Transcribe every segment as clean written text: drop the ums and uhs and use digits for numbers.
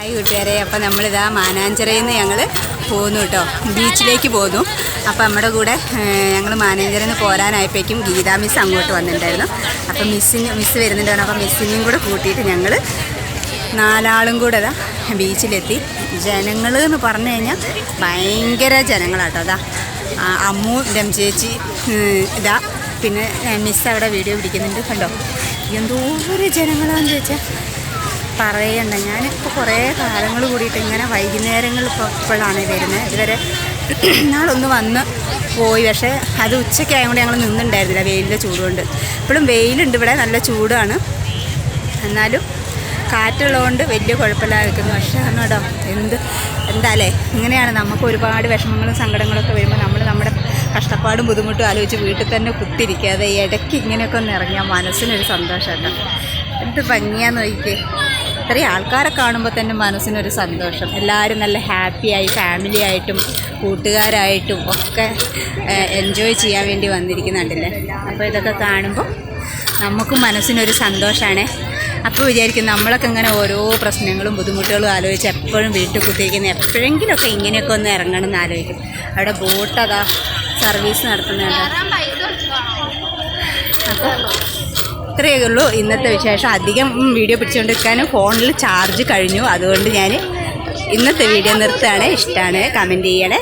Hi കൂട്ടുകാരെ, അപ്പോൾ നമ്മളിതാ മാനാഞ്ചിറയിൽ നിന്ന് ഞങ്ങൾ പോന്നു കേട്ടോ, ബീച്ചിലേക്ക് പോന്നു. അപ്പോൾ നമ്മുടെ കൂടെ ഞങ്ങൾ മാനാഞ്ചിറയിൽ നിന്ന് പോരാനായപ്പോഴേക്കും ഗീതാ മിസ് അങ്ങോട്ട് വന്നിട്ടുണ്ടായിരുന്നു. അപ്പോൾ മിസ് വരുന്നുണ്ടായിരുന്നു. അപ്പോൾ മിസ്സിനെയും കൂടെ കൂട്ടിയിട്ട് ഞങ്ങൾ 4 ആളും കൂടെ അതാ ബീച്ചിലെത്തി. ജനങ്ങൾ എന്ന് പറഞ്ഞു കഴിഞ്ഞാൽ ഭയങ്കര ജനങ്ങളാട്ടോ. അതാ അമ്മു രംചേച്ചി ഇതാ, പിന്നെ മിസ് അവിടെ വീഡിയോ പിടിക്കുന്നുണ്ട്. കണ്ടോ എന്തോരം ജനങ്ങളാണെന്ന് ചോദിച്ചാൽ പറയണ്ട. ഞാനിപ്പോൾ കുറേ കാലങ്ങൾ കൂടിയിട്ട് ഇങ്ങനെ വൈകുന്നേരങ്ങളിൽ ഇപ്പോഴാണ് വരുന്നത്. ഇതുവരെ നാളൊന്ന് വന്ന് പോയി, പക്ഷേ അത് ഉച്ചയ്ക്കായതുകൊണ്ട് ഞങ്ങൾ നിന്നുണ്ടായിരുന്നില്ല വെയിലിൻ്റെ ചൂടുകൊണ്ട്. ഇപ്പോഴും വെയിലുണ്ട് ഇവിടെ, നല്ല ചൂടാണ്. എന്നാലും കാറ്റുള്ളതുകൊണ്ട് വലിയ കുഴപ്പമില്ലാതെ നിൽക്കുന്നു. പക്ഷേ കേട്ടോ എന്താല്ലേ ഇങ്ങനെയാണ് നമുക്ക് ഒരുപാട് വിഷമങ്ങളും സങ്കടങ്ങളൊക്കെ വരുമ്പോൾ നമ്മൾ നമ്മുടെ കഷ്ടപ്പാടും ബുദ്ധിമുട്ടും ആലോചിച്ച് വീട്ടിൽ തന്നെ കുത്തിരിക്കാതെ ഇടയ്ക്ക് ഇങ്ങനെയൊക്കെ ഒന്ന് ഇറങ്ങിയാൽ മനസ്സിനൊരു സന്തോഷം കേട്ടോ. എന്ത് ഭംഗിയാന്ന് നോക്കിക്കേ, ഇത്രയും ആൾക്കാരെ കാണുമ്പോൾ തന്നെ മനസ്സിനൊരു സന്തോഷം. എല്ലാവരും നല്ല ഹാപ്പിയായി ഫാമിലി ആയിട്ടും കൂട്ടുകാരായിട്ടും ഒക്കെ എൻജോയ് ചെയ്യാൻ വേണ്ടി വന്നിരിക്കുന്നുണ്ടല്ലേ. അപ്പോൾ ഇതൊക്കെ കാണുമ്പോൾ നമുക്കും മനസ്സിനൊരു സന്തോഷമാണ്. അപ്പോൾ വിചാരിക്കും നമ്മളൊക്കെ ഇങ്ങനെ ഓരോ പ്രശ്നങ്ങളും ബുദ്ധിമുട്ടുകളും ആലോചിച്ച് എപ്പോഴും വീട്ടിൽ കുത്തിയിരിക്കുന്ന എപ്പോഴെങ്കിലുമൊക്കെ ഇങ്ങനെയൊക്കെ ഒന്ന് ഇറങ്ങണം എന്ന് ആലോചിക്കും. അവിടെ ബോട്ട് അതാ സർവീസ് നടത്തുന്നുണ്ട്. അപ്പോൾ ഇത്രയേ ഉള്ളൂ ഇന്നത്തെ വിശേഷം. അധികം വീഡിയോ പിടിച്ചുകൊണ്ടിരിക്കാനും ഫോണിൽ ചാർജ് കഴിഞ്ഞു. അതുകൊണ്ട് ഞാൻ ഇന്നത്തെ വീഡിയോ നിർത്തുകയാണ്. ഇഷ്ടമാണ് കമൻറ്റ് ചെയ്യണേ.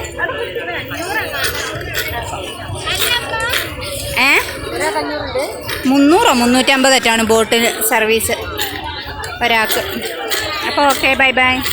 350 ബോട്ടിന് സർവീസ് ഒരാൾക്ക്. അപ്പോൾ ഓക്കെ, ബൈ ബൈ.